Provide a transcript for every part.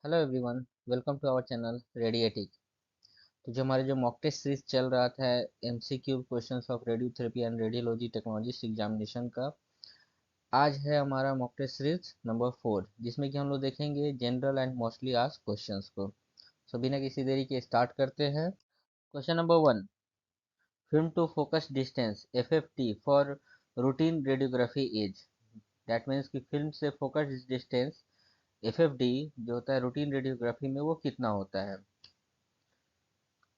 Hello everyone, welcome to our channel Radiatic. तो जो mock test series चल रहा था MCQ questions of radiotherapy and radiology technologist examination का, आज है हमारा मॉक टेस्ट सीरीज नंबर 4, जिसमें कि हम लोग देखेंगे general and mostly asked questions को। सो बिना किसी देरी के स्टार्ट करते हैं। Question number 1, film to focus distance FFT for routine radiography is. That means कि फिल्म से फोकस डिस्टेंस एफएफडी जो होता है रूटीन रेडियोग्राफी में, वो कितना होता है।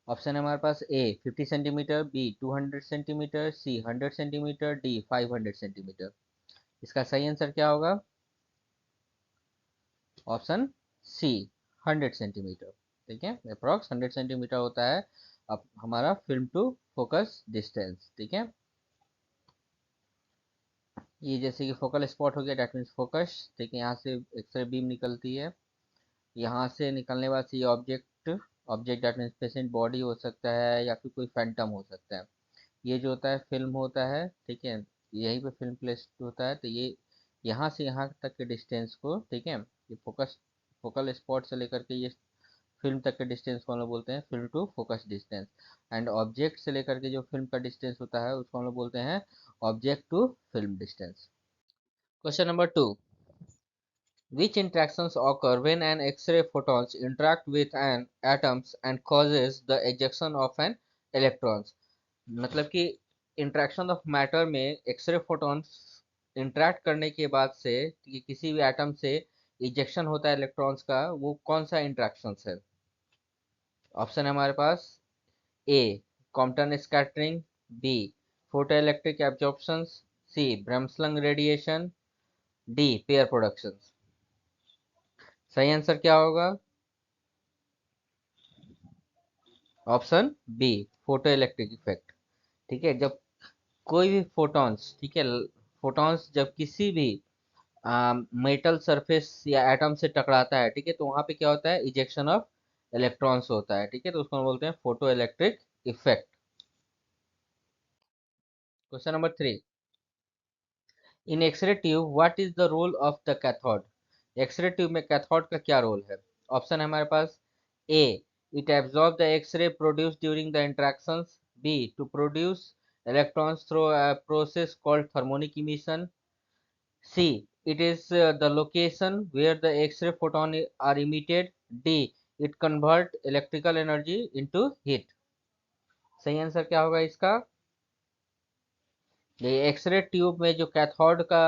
ऑप्शन है हमारे पास A 50 centimetre, B 200 centimetre, C 100 centimetre, D 500 centimetre. इसका सही आंसर क्या होगा? Option C 100 centimetre. ठीक है, अप्रॉक्स 100 सेंटीमीटर होता है अब हमारा फिल्म टू फोकस डिस्टेंस। ठीक है, ये जैसे कि फोकल स्पॉट हो गया, डेट मीन्स फोकस। ठीक है, यहाँ से एक्सरे बीम निकलती है, यहाँ से निकलने बाद से ये object object that means patient body हो सकता है या फिर कोई फैंटम हो सकता है। ये जो होता है फिल्म होता है। ठीक है, यहीं पे फिल्म प्लेस होता है, तो ये यहाँ से यहाँ तक के डिस्टेंस को, ठीक है, ये फोकल स्पॉट से लेकर के ये फिल्म तक के डिस्टेंस को हम लोग बोलते हैं film to focus distance. And object से लेकर के जो फिल्म का डिस्टेंस होता है उसको हम लोग बोलते हैं object to film distance. Question number 2, which interactions occur when an X-ray photons interact with an atoms and causes the ejection of an electrons। मतलब कि इंटरेक्शन ऑफ मैटर में एक्सरे फोटॉन्स इंटरेक्ट करने के बाद से कि किसी भी एटम से इजेक्शन होता है इलेक्ट्रॉन्स का, वो कौन सा इंटरेक्शंस है। ऑप्शन है हमारे पास A Compton scattering, B photoelectric absorption, C bremsstrahlung radiation, D pair production. सही आंसर क्या होगा? Option B photoelectric effect. ठीक है, जब कोई भी फोटॉन्स, ठीक है, फोटॉन्स जब किसी भी मेटल सरफेस या एटम से टकराता है, ठीक है, तो वहां पे क्या होता है, इजेक्शन ऑफ इलेक्ट्रॉन्स होता है। ठीक है, तो उसको हम बोलते हैं photoelectric effect. Question number 3, in X-ray tube what is the role of the cathode. X-ray tube में कैथोड का क्या रोल है। ऑप्शन है हमारे पास A it absorb the X-ray produce during the interactions, B to produce electrons through a process called thermionic emission, C. It is the location where the X-ray photon are emitted. D. It convert electrical energy into heat। सही answer क्या होगा इसका? ये x ray tube में जो cathode का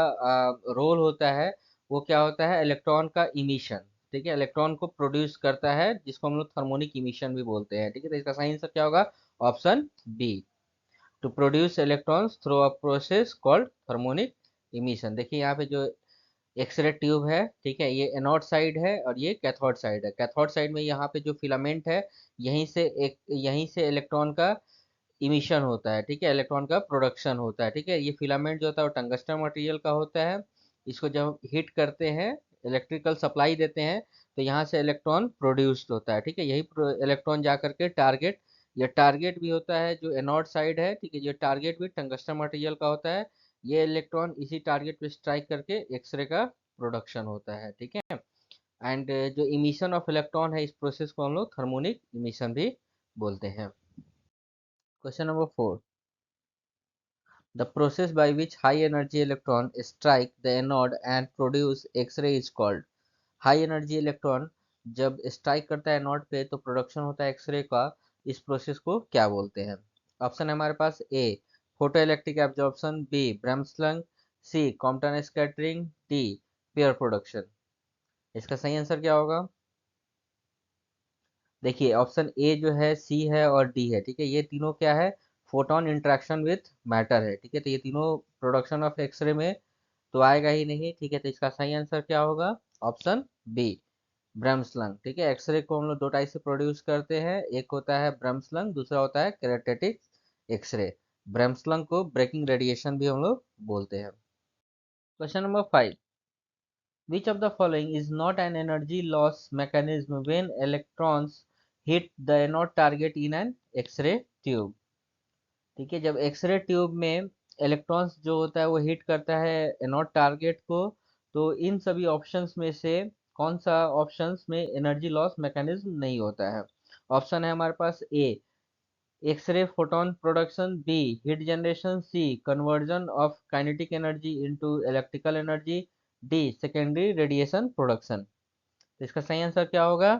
role होता है, वो क्या होता है, इलेक्ट्रॉन का इमिशन। ठीक है, इलेक्ट्रॉन को प्रोड्यूस करता है, जिसको हम लोग थर्मोनिक इमिशन भी बोलते हैं। ठीक है, तो इसका सही आंसर क्या होगा? Option B to produce electrons through a process called thermionic emission. देखिए यहाँ पे जो एक्सरे ट्यूब है, ठीक है, ये एनोड साइड है और ये कैथोड साइड है। कैथोड साइड में यहाँ पे जो फिलामेंट है, यहीं से इलेक्ट्रॉन का इमिशन होता है। ठीक है, इलेक्ट्रॉन का प्रोडक्शन होता है। ठीक है, ये फिलामेंट जो होता है वो टंगस्टन मटेरियल का होता है। इसको जब हीट करते हैं, इलेक्ट्रिकल सप्लाई देते हैं, तो यहाँ से इलेक्ट्रॉन प्रोड्यूस्ड होता है। ठीक है, यही इलेक्ट्रॉन जा करके टारगेट, ये टारगेट भी होता है जो एनोड साइड है। ठीक है, ये टारगेट भी टंगस्टन मटेरियल का होता है। ये इलेक्ट्रॉन इसी टारगेट पे स्ट्राइक करके एक्सरे का प्रोडक्शन होता है। ठीक है, एंड जो इमिशन ऑफ इलेक्ट्रॉन है, इस प्रोसेस को हम लोग थर्मोनिक इमिशन भी बोलते हैं। Question number 4, the process by which high energy electron strike the anode and produce X-ray is called। High energy electron जब स्ट्राइक करता है एनोड पे तो प्रोडक्शन होता है एक्सरे का, इस प्रोसेस को क्या बोलते हैं। ऑप्शन है हमारे पास A photoelectric absorption, B bremsstrahlung, C Compton scattering, D pair production. इसका सही आंसर क्या होगा? देखिए ऑप्शन ए जो है, सी है और डी है। ठीक है, ये तीनों क्या है, फोटोन इंटरेक्शन विथ मैटर है। ठीक है, तो ये तीनों प्रोडक्शन ऑफ एक्सरे में तो आएगा ही नहीं। ठीक है, तो इसका सही आंसर क्या होगा? Option B bremsstrahlung. ठीक है, एक्सरे को हम लोग दो टाइप से प्रोड्यूस करते हैं, एक होता है ब्रह्मस्लंग, दूसरा होता है केराटेटिक एक्सरे। ब्रह्मस्लंग को ब्रेकिंग रेडिएशन भी हम लोग बोलते हैं। Question number 5, which of the following is not an energy loss mechanism when electrons hit the anode target in an X-ray tube। ठीक है, जब एक्सरे ट्यूब में इलेक्ट्रॉन्स जो होता है वो हिट करता है एनोड टारगेट को, तो इन सभी ऑप्शंस में से कौन सा ऑप्शंस में एनर्जी लॉस मैकेनिज्म नहीं होता है? ऑप्शन है हमारे पास A X-ray photon production, B heat generation, C conversion of kinetic energy into electrical energy, D secondary radiation production. तो इसका सही आंसर क्या होगा?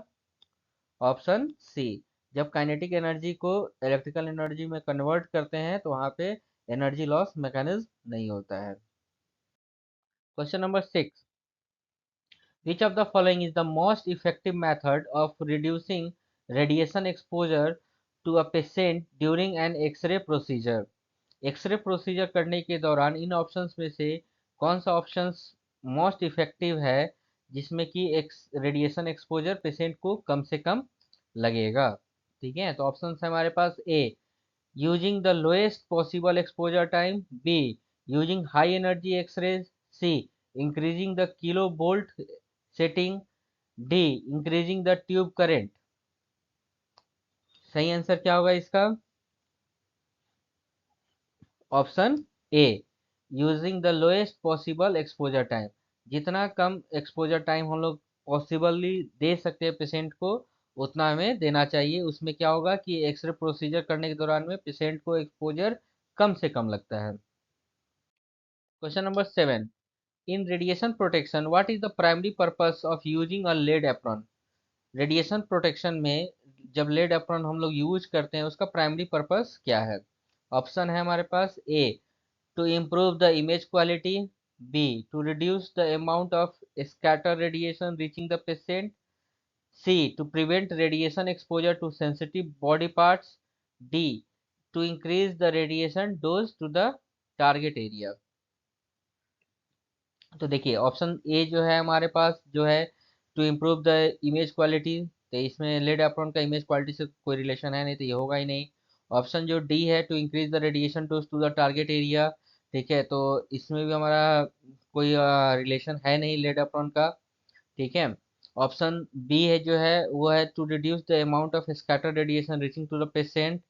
Option C. जब काइनेटिक एनर्जी को इलेक्ट्रिकल एनर्जी में कन्वर्ट करते हैं तो वहां पे एनर्जी लॉस मैकेनिज्म नहीं होता है। Question number 6, which of the following is the most effective method of reducing radiation exposure to a patient during an X-ray procedure? X-ray procedure करने के दौरान इन ऑप्शंस में से कौन सा ऑप्शंस मोस्ट इफेक्टिव है जिसमें कि रेडिएशन एक्सपोजर पेशेंट को कम से कम लगेगा? ठीक है, तो ऑप्शंस है हमारे पास A using the lowest possible exposure time, B using high energy x rays, C increasing the kilo volt setting, D increasing the tube current. सही आंसर क्या होगा इसका? Option A using the lowest possible exposure time. जितना कम exposure time हम लोग possibly दे सकते हैं पेशेंट को उतना हमें देना चाहिए। उसमें क्या होगा कि एक्सरे प्रोसीजर करने के दौरान में पेशेंट को एक्सपोजर कम से कम लगता है। Question number 7, in radiation protection what is the primary purpose of using a lead apron? Radiation protection में जब लेड एप्रॉन हम लोग यूज करते हैं उसका प्राइमरी पर्पस क्या है? ऑप्शन है हमारे पास ए to improve the image quality, b to reduce the amount of scatter radiation reaching the patient, c to prevent radiation exposure to sensitive body parts, d to increase the radiation dose to the target area। तो देखिए option A जो है हमारे पास जो है to improve the image quality, तो इसमें लेड एप्रॉन का इमेज क्वालिटी से कोई रिलेशन है नहीं, तो ये होगा ही नहीं। ऑप्शन जो डी है to increase the radiation dose to the target area, ठीक है, तो इसमें भी हमारा कोई रिलेशन है नहीं लेड एप्रॉन का। ठीक है, ऑप्शन बी है जो है वो है to reduce the amount of scattered radiation reaching to the patient.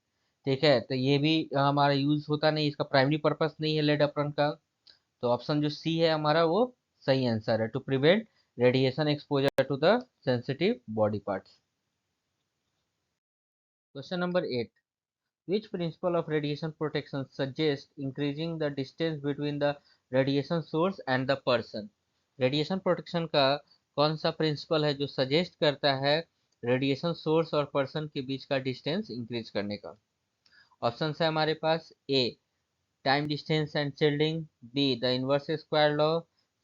ठीक है, तो ये भी हमारा यूज होता नहीं, इसका प्राइमरी पर्पस नहीं है लेड एप्रॉन का। तो ऑप्शन जो सी है हमारा वो सही आंसर है, to prevent radiation exposure to the sensitive body parts. Question number 8, which principle of radiation protection suggests increasing the distance between the radiation source and the person? Radiation protection का कौन सा principal है जो suggest करता है radiation source और person के बीच का डिस्टेंस इंक्रीज करने का? ऑप्शन है हमारे पास ए time distance and shielding, b the inverse square law,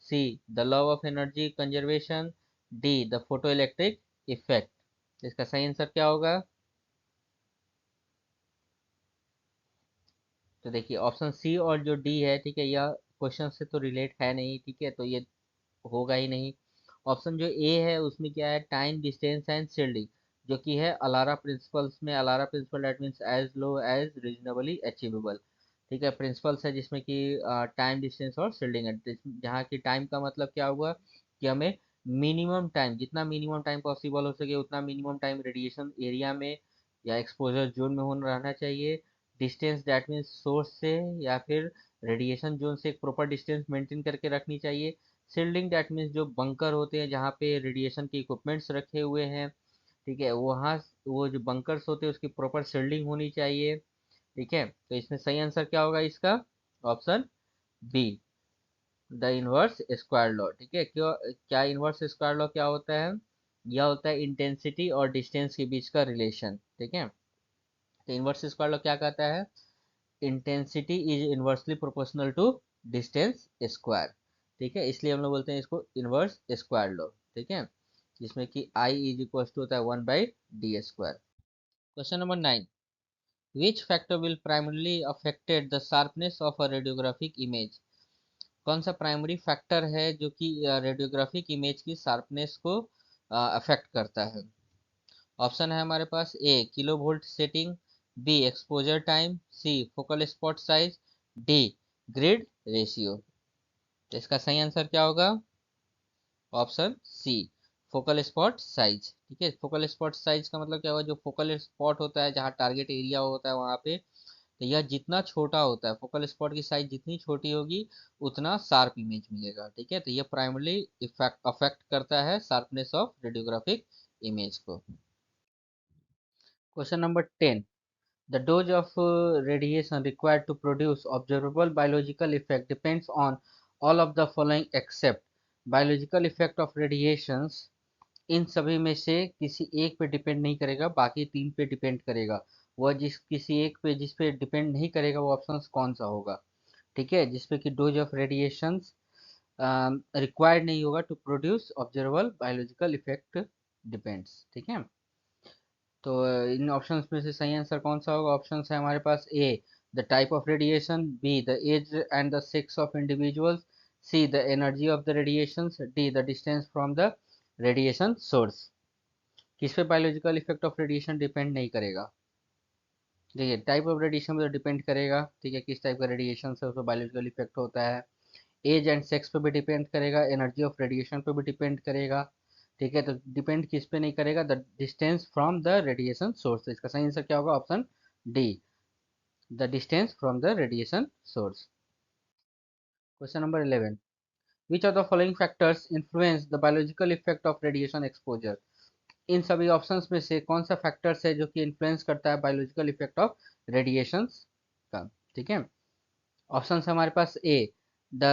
c the law of energy conservation, d the photoelectric effect। इसका सही आंसर क्या होगा? तो देखिए ऑप्शन सी और जो डी है, ठीक है, यह क्वेश्चन से तो रिलेट है नहीं, ठीक है, तो ये होगा ही नहीं। ऑप्शन जो ए है उसमें क्या है, टाइम डिस्टेंस एंड शील्डिंग, जो कि है अलारा प्रिंसिपल्स में। ALARA principle that means as low as reasonably achievable. ठीक है, प्रिंसिपल्स है जिसमें कि टाइम डिस्टेंस और शील्डिंग है, जहाँ की टाइम का मतलब क्या हुआ कि हमें मिनिमम टाइम, जितना मिनिमम टाइम पॉसिबल हो सके उतना मिनिमम टाइम रेडिएशन एरिया में या एक्सपोजर जोन में होना रहना चाहिए। डिस्टेंस दैट मीन्स सोर्स से या फिर रेडिएशन जोन से एक प्रॉपर डिस्टेंस मेंटेन करके रखनी चाहिए। शील्डिंग दैट मीन्स जो बंकर होते हैं जहाँ पे रेडिएशन के इक्विपमेंट्स रखे हुए हैं, ठीक है, वहाँ वो जो बंकर्स होते हैं उसकी प्रॉपर शील्डिंग होनी चाहिए। ठीक है, तो इसमें सही आंसर क्या होगा इसका? Option be the inverse square law. ठीक है, क्यों, क्या इनवर्स स्क्वायर लॉ क्या होता है? यह होता है इंटेंसिटी और डिस्टेंस के बीच का रिलेशन। ठीक है, तो इनवर्स स्क्वायर लॉ क्या कहता है? Intensity is inversely proportional to distance square. ठीक है, इसलिए हम लोग बोलते हैं इसको इनवर्स स्क्वायर लॉ। ठीक है, जिसमें कि आई इज इक्वल टू होता है 1/d²। Question number 9, which factor will primarily affected the sharpness of a radiographic image? कौन सा प्राइमरी फैक्टर है जो कि रेडियोग्राफिक इमेज की शार्पनेस को अफेक्ट करता है? ऑप्शन है हमारे पास A kilo volt setting, B exposure time, C focal spot size, D grid ratio. तो इसका सही आंसर क्या होगा? Option C focal spot size. ठीक है, फोकल स्पॉट साइज का मतलब क्या होगा, जो फोकल स्पॉट होता है जहाँ टारगेट एरिया होता है वहाँ पे तो यह जितना छोटा होता है, फोकल स्पॉट की साइज जितनी छोटी होगी उतना शार्प इमेज मिलेगा। ठीक है, तो यह प्राइमरली इफेक्ट अफेक्ट करता है शार्पनेस ऑफ रेडियोग्राफिक इमेज को। Question number 10, the dose of radiation required to produce observable biological effect depends on all of the following except biological effect of radiations। इन सभी में से किसी एक पे डिपेंड नहीं करेगा, बाकी तीन पे डिपेंड करेगा। वह जिस किसी एक पे जिस पे डिपेंड नहीं करेगा वो ऑप्शन कौन सा होगा? ठीक है, जिसपे कि डोज ऑफ रेडिएशन रिक्वायर्ड नहीं होगा to produce observable biological effect depends. ठीक है, तो इन ऑप्शंस में से सही आंसर कौन सा होगा? ऑप्शन है हमारे पास A the type of radiation, B the age and the sex of individuals, C the energy of the radiation, D the distance from the radiation source. किस पे biological effect of radiation depend नहीं करेगा? देखिए, type of radiation पे depend करेगा। ठीक है, किस टाइप का रेडिएशन से उस पर बायोलॉजिकल इफेक्ट होता है। एज एंड सेक्स पे भी डिपेंड करेगा, एनर्जी ऑफ रेडिएशन पे भी डिपेंड करेगा। ठीक है, तो डिपेंड किस पे नहीं करेगा? The distance from the radiation source. इसका सही आंसर क्या होगा? Option D, the distance from the radiation source. Question number 11, which of the following factors influence the biological effect of radiation exposure. इन सभी ऑप्शंस में से कौन सा फैक्टर्स है जो कि इन्फ्लुएंस करता है बायोलॉजिकल इफेक्ट ऑफ रेडिएशंस का? ठीक है, ऑप्शन है हमारे पास A the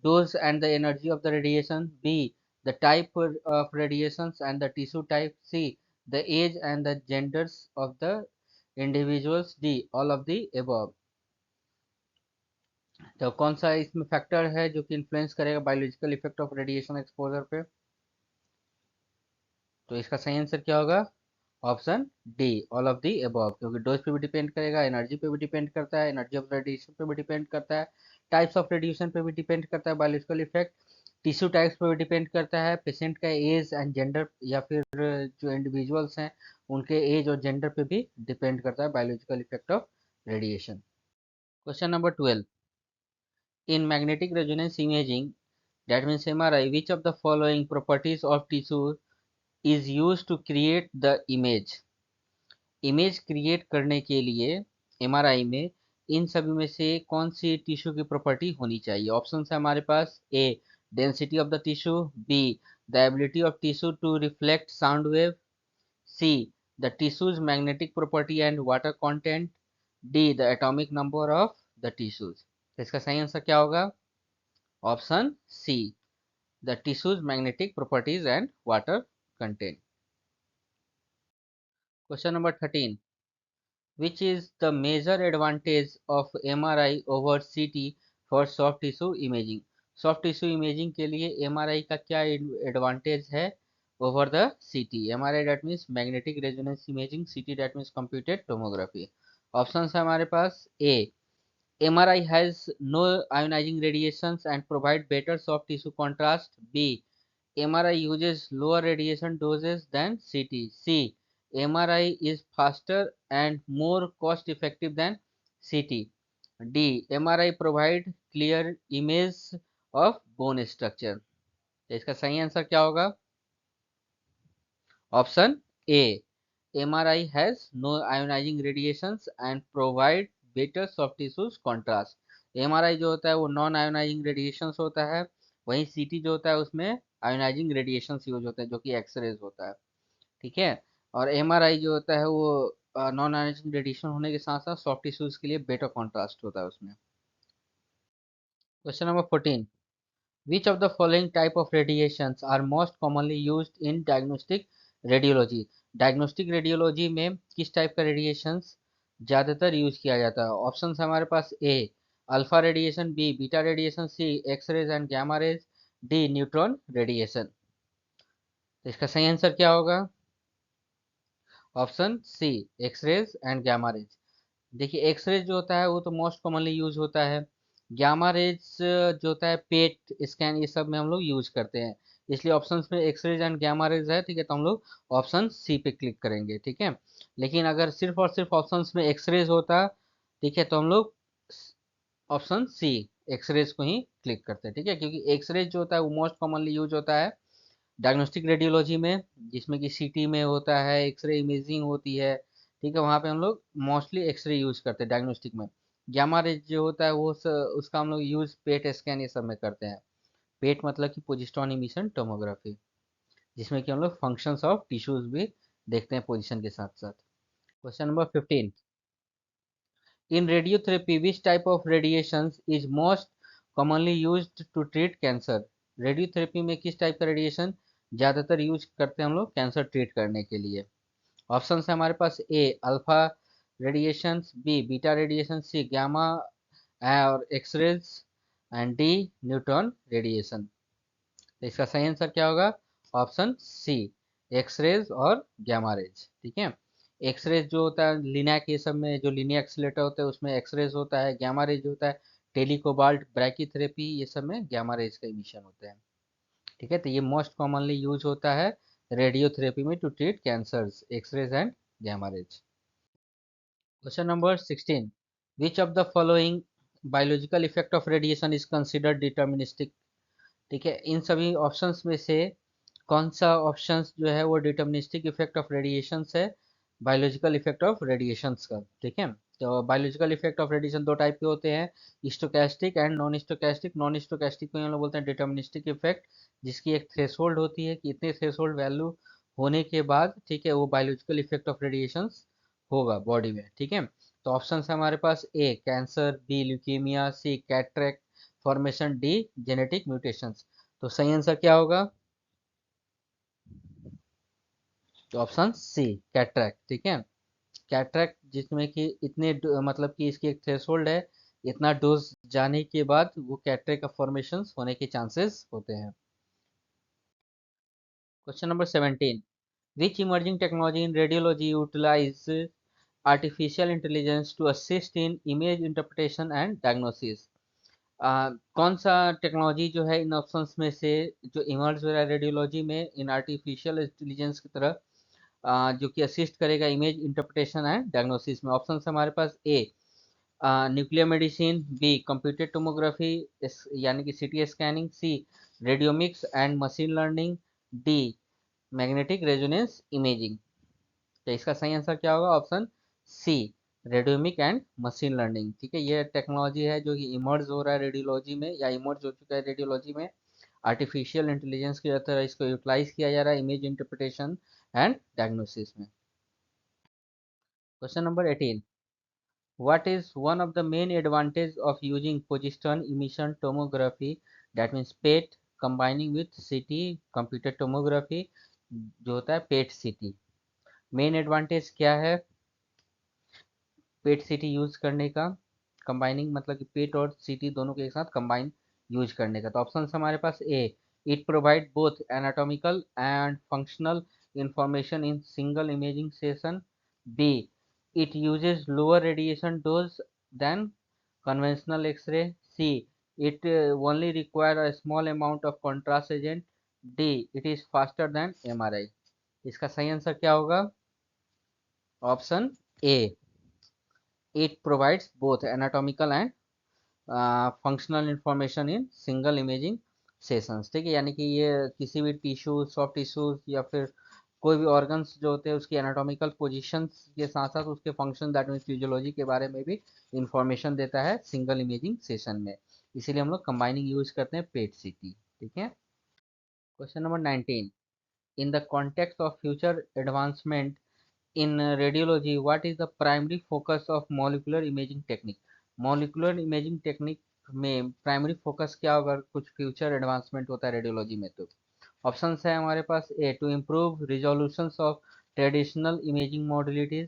dose and the energy of the radiation, B the type of radiations and the tissue type, C the age and the genders of the individuals, D all of the above. तो कौन सा इसमें factor है जो कि influence करेगा biological effect of radiation exposure पे? तो इसका सही आंसर क्या होगा? Option D, all of the above, क्योंकि डोज पे भी डिपेंड करेगा, एनर्जी पे भी डिपेंड करता है, एनर्जी ऑफ रेडिएशन पे भी डिपेंड करता है, टाइप्स ऑफ रेडिएशन पे भी डिपेंड करता है बायोलॉजिकल इफेक्ट, टिश्यू टाइप्स पे भी डिपेंड करता है, पेशेंट का एज एंड जेंडर या फिर जो इंडिविजुअल्स हैं उनके एज और जेंडर पे भी डिपेंड करता है biological effect of radiation. Question number 12, in magnetic resonance imaging, that means MRI, which of the following properties of tissue is used to create the image। Image create करने के लिए MRI में इन सभी में से कौन सी टिश्यू की प्रॉपर्टी होनी चाहिए? ऑप्शन है हमारे पास A density of the tissue, B the ability of tissue to reflect sound wave, C the tissues magnetic property and water content, D the atomic number of the tissues. तो इसका सही answer क्या होगा? Option C, the tissues magnetic properties and water content. Question number 13, which is the major advantage of MRI over CT for soft tissue imaging। Soft tissue imaging के लिए MRI का क्या advantage है over the CT? MRI that means magnetic resonance imaging, CT that means computed tomography. Option है हमारे पास ए MRI has no ionizing radiations and provide better soft tissue contrast, b MRI uses lower radiation doses than CT. C. MRI is faster and more cost effective than CT. D. MRI provide clear image of bone structure। तो इसका सही answer क्या होगा? Option A MRI has no ionizing radiations and provide better soft tissues contrast। MRI जो होता है वो non ionising radiations होता है, वहीं CT जो होता है उसमें आयोनाइजिंग रेडिएशंस यूज होते हैं जो कि एक्सरेज होता है। ठीक है, और MRI जो होता है वो नॉन आयोनाइजिंग रेडिएशन होने के साथ साथ सॉफ्ट टिश्यूज के लिए बेटर कॉन्ट्रास्ट होता है उसमें। Question number 14, which of the following type of radiations are most commonly used in diagnostic radiology। Diagnostic radiology में किस टाइप का रेडिएशन ज़्यादातर यूज किया जाता है? ऑप्शन है हमारे पास A alpha radiation, B beta radiation, C x rays and gamma rays, D neutron radiation. तो इसका सही आंसर क्या होगा? Option C, x rays and gamma rays. देखिए, एक्स रेज जो होता है वो तो मोस्ट कॉमनली यूज होता है, गामा रेज जो होता है पेट स्कैन ये सब में हम लोग यूज करते हैं, इसलिए ऑप्शंस में X rays and gamma rays है। ठीक है, तो हम लोग ऑप्शन सी पे क्लिक करेंगे। ठीक है, लेकिन अगर सिर्फ और सिर्फ ऑप्शंस में एक्स रेज होता, ठीक है, तो हम लोग ऑप्शन सी एक्स रेज को ही क्लिक करते हैं। ठीक है, क्योंकि एक्स रेज जो होता है वो मोस्ट कॉमनली यूज होता है डायग्नोस्टिक रेडियोलॉजी में, जिसमें कि सीटी में होता है, एक्सरे इमेजिंग होती है, ठीक है, वहाँ पे हम लोग मोस्टली एक्सरे यूज करते हैं डायग्नोस्टिक में। गामा रेज जो होता है उसका हम लोग यूज पेट स्कैन ये सब में करते हैं। पेट मतलब कि पोजिट्रॉन इमिशन टोमोग्राफी, जिसमें कि हम लोग फंक्शंस ऑफ टिश्यूज भी देखते हैं पोजीशन के साथ साथ। Question number 15, in radiotherapy which type of radiation is most commonly used to treat cancer? Radiotherapy में किस टाइप का रेडिएशन ज़्यादातर यूज करते हैं हम लोग कैंसर ट्रीट करने के लिए? ऑप्शन है हमारे पास, A alpha radiation, B beta radiation, C gamma और x rays, and D neutron radiation. तो इसका सही आंसर क्या होगा? ऑप्शन सी, एक्सरेज और गामा रेज। ठीक है, एक्सरेज जो होता है लिनैक ये सब में, जो लिनिया एक्सीलेटर होता है उसमें एक्सरेज होता है, गामा रेज होता है टेलीकोबाल्ट ब्रैकीथेरेपी ये सब में गामा रेज का इमिशन होता है। ठीक है, तो ये मोस्ट कॉमनली यूज होता है रेडियोथेरेपी में to treat cancers, X rays and gamma rays. Question number 16, which of the following biological effect of radiation is considered deterministic? ठीक है, इन सभी ऑप्शंस में से कौन सा ऑप्शंस जो है वो डिटर्मिनिस्टिक इफेक्ट ऑफ रेडिएशन है, बायोलॉजिकल इफेक्ट ऑफ रेडिएशंस का? ठीक है, तो बायोलॉजिकल इफेक्ट ऑफ रेडिएशन दो टाइप के होते हैं, stochastic and non stochastic. Non stochastic को हम लोग बोलते हैं डिटर्मिनिस्टिक इफेक्ट, जिसकी एक थ्रेशोल्ड होती है कि इतने थ्रेशोल्ड वैल्यू होने के बाद, ठीक है, वो बायोलॉजिकल इफेक्ट ऑफ रेडिएशन होगा बॉडी में। ठीक है, तो ऑप्शन है हमारे पास, A cancer, B leukemia, C cataract formation, D genetic mutations. तो सही आंसर क्या होगा? तो ऑप्शन सी कैटरेक्ट। ठीक है, कैटरेक्ट जिसमें कि मतलब कि इसकी एक थ्रेशोल्ड है, इतना डोज जाने के बाद वो कैटरेक्ट का फॉर्मेशन होने के चांसेस होते हैं। Question number 17, which emerging technology in radiology utilise artificial intelligence to assist in image interpretation and diagnosis? कौन सा टेक्नोलॉजी जो है इन ऑप्शंस में से जो इमर्ज हो रहा है रेडियोलॉजी में इन आर्टिफिशियल इंटेलिजेंस की तरह, जो कि असिस्ट करेगा इमेज इंटरप्रिटेशन एंड डायग्नोसिस में? ऑप्शन है हमारे पास, A nuclear medicine, B computed tomography यानी कि CT scanning, C radiomics and machine learning, D magnetic resonance imaging. तो इसका सही आंसर क्या होगा? Option C radiomic and machine learning. ठीक है, ये टेक्नोलॉजी है जो कि इमर्ज हो रहा है रेडियोलॉजी में, या इमर्ज हो चुका है रेडियोलॉजी में। आर्टिफिशियल इंटेलिजेंस की तरह इसको यूटिलाइज किया जा रहा है इमेज इंटरप्रिटेशन एंड डायग्नोसिस में। Question number 18, what is one of the main advantage of using positron emission tomography, that means PET combining with CT computer tomography, जो होता है पेट सीटी? मेन एडवांटेज क्या है पेट सीटी यूज करने का? कंबाइनिंग मतलब कि पेट और सीटी दोनों के एक साथ कंबाइन यूज करने का। तो ऑप्शन हमारे पास, A it provide both anatomical and functional information in single imaging session, B it uses lower radiation dose than conventional X-ray, C it only require a small amount of contrast agent, D it is faster than MRI। इसका सही answer क्या होगा? Option A, it provides both anatomical and functional information in single imaging sessions. ठीक है, यानी कि ये किसी भी टिश्यू, सॉफ्ट टिश्यूज या फिर कोई भी ऑर्गन्स जो होते हैं उसकी एनाटॉमिकल पोजीशंस के साथ साथ उसके फंक्शन दैट मीन फिजियोलॉजी के बारे में भी इंफॉर्मेशन देता है सिंगल इमेजिंग सेशन में। इसीलिए हम लोग कंबाइनिंग यूज करते हैं पेट सीटी। ठीक है, question number 19, in the context of future advancement in radiology, what is the primary focus of molecular imaging technique? molecular imaging technique में प्राइमरी फोकस क्या होगा कुछ फ्यूचर एडवांसमेंट होता है रेडियोलॉजी में? तो ऑप्शंस है हमारे पास, A to improve resolutions of traditional imaging modalities,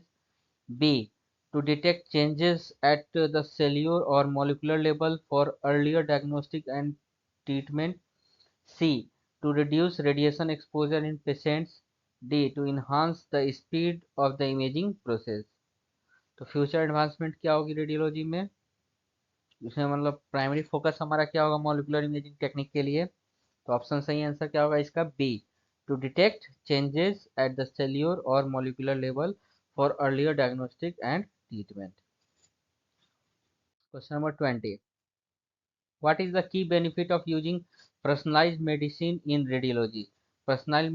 B to detect changes at the cellular और molecular level for earlier diagnostic and treatment, C. To reduce radiation exposure in patients. D. To enhance the speed of the imaging process। तो future advancement क्या होगी radiology में? इसमें मतलब primary focus हमारा क्या होगा मॉलिकुलर इमेजिंग टेक्निक के लिए? तो ऑप्शन सही आंसर क्या होगा इसका? B to detect changes at the cellular और molecular level for earlier diagnostic and treatment. Question number 20, what is the key benefit of using personalized medicine in radiology? Personalise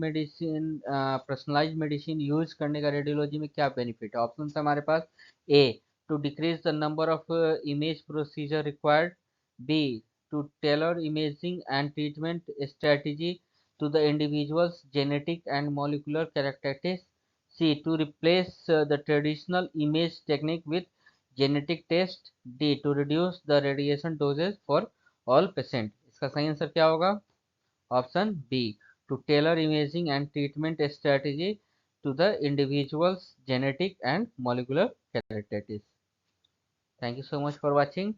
medicine use करने का radiology में क्या benefit है? Option है हमारे पास। A, to decrease the number of image procedure required. B, to tailor imaging and treatment strategy to the individual's genetic and molecular characteristics. C, to replace the traditional image technique with genetic test. D, to reduce the radiation doses for all patients. इसका सही answer क्या होगा? Option B, to tailor imaging and treatment strategy to the individual's genetic and molecular characteristics. Thank you so much for watching.